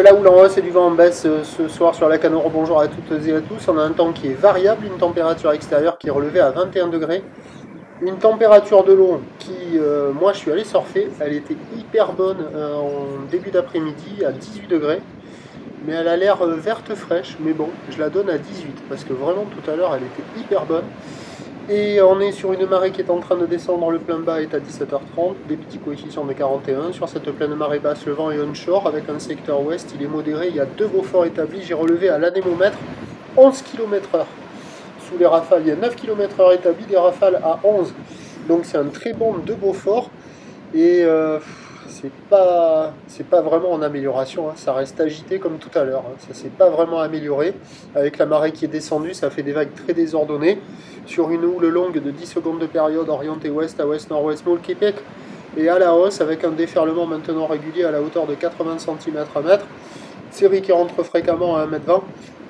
la houle en hausse et du vent en baisse ce soir sur la Canoro. Bonjour à toutes et à tous. On a un temps qui est variable, une température extérieure qui est relevée à 21 degrés. Une température de l'eau qui, moi je suis allé surfer, elle était hyper bonne en début d'après-midi à 18 degrés. Mais elle a l'air verte fraîche, mais bon, je la donne à 18 parce que vraiment tout à l'heure elle était hyper bonne. Et on est sur une marée qui est en train de descendre, le plein bas est à 17h30, des petits coefficients de 41. Sur cette pleine marée basse, le vent est onshore avec un secteur ouest, il est modéré, il y a 2 Beauforts établis, j'ai relevé à l'anémomètre 11 km/h. Sous les rafales, il y a 9 km/h établis, des rafales à 11. Donc c'est un très bon 2 Beauforts, et c'est pas vraiment en amélioration, hein. Ça reste agité comme tout à l'heure, hein. Ça s'est pas vraiment amélioré. Avec la marée qui est descendue, ça fait des vagues très désordonnées. Sur une houle longue de 10 secondes de période orientée ouest à ouest-nord-ouest, Moule Québec et à la hausse avec un déferlement maintenant régulier à la hauteur de 80 cm à mètre. Série qui rentre fréquemment à 1,20 m,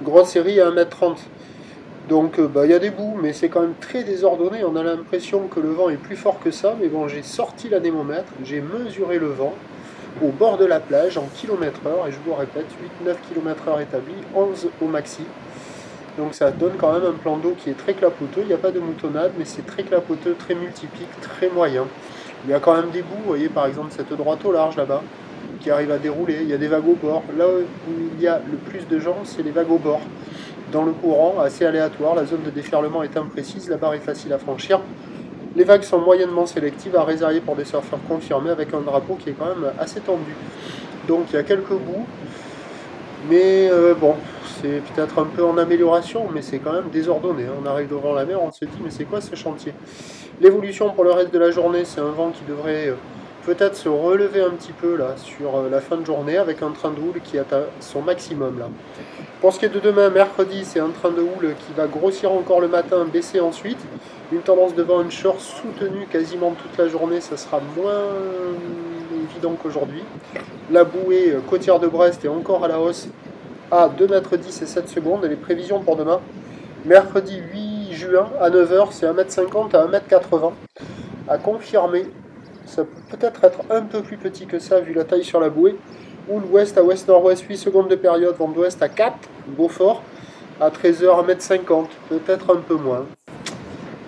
grosse série à 1,30 m. Donc y a des bouts, mais c'est quand même très désordonné. On a l'impression que le vent est plus fort que ça. Mais bon, j'ai sorti l'anémomètre, j'ai mesuré le vent au bord de la plage en km/h. Et je vous répète, 8-9 km/h établi, 11 au maxi. Donc ça donne quand même un plan d'eau qui est très clapoteux. Il n'y a pas de moutonnade, mais c'est très clapoteux, très multipique, très moyen. Il y a quand même des bouts, vous voyez par exemple cette droite au large là-bas, qui arrive à dérouler. Il y a des vagues au bord. Là où il y a le plus de gens, c'est les vagues au bord. Dans le courant, assez aléatoire, la zone de déferlement est imprécise, la barre est facile à franchir. Les vagues sont moyennement sélectives, à réserver pour des surfeurs confirmés, avec un drapeau qui est quand même assez tendu. Donc il y a quelques bouts, mais bon, c'est peut-être un peu en amélioration, mais c'est quand même désordonné. On arrive devant la mer, on se dit, mais c'est quoi ce chantier? L'évolution pour le reste de la journée, c'est un vent qui devrait peut-être se relever un petit peu là sur la fin de journée, avec un train de houle qui atteint son maximum là. Pour ce qui est de demain, mercredi, c'est un train de houle qui va grossir encore le matin, baisser ensuite. Une tendance de vent onshore soutenue quasiment toute la journée, ça sera moins évident qu'aujourd'hui. La bouée côtière de Brest est encore à la hausse à 2,10 m et 7 secondes. Et les prévisions pour demain, mercredi 8 juin à 9 h, c'est 1,50 m à 1,80 m à confirmer. Ça peut peut-être être un peu plus petit que ça vu la taille sur la bouée. Houle ouest à ouest-nord-ouest, 8 secondes de période, vent d'ouest à 4, Beaufort, à 13 h 1,50 m, peut-être un peu moins.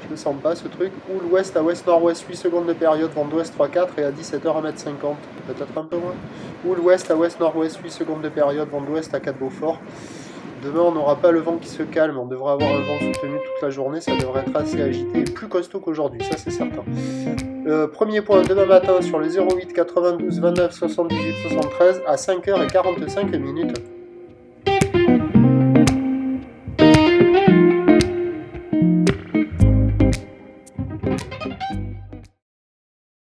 Je ne sens pas ce truc. Houle ouest à ouest-nord-ouest, 8 secondes de période, vent d'ouest 3-4 et à 17 h 1,50 m, peut-être un peu moins. Houle ouest à ouest-nord-ouest, 8 secondes de période, vent d'ouest à 4, Beaufort. Demain, on n'aura pas le vent qui se calme, on devrait avoir un vent soutenu toute la journée, ça devrait être assez agité et plus costaud qu'aujourd'hui, ça c'est certain. Premier point demain matin sur le 08 92 29 78 73 à 5 h 45 min.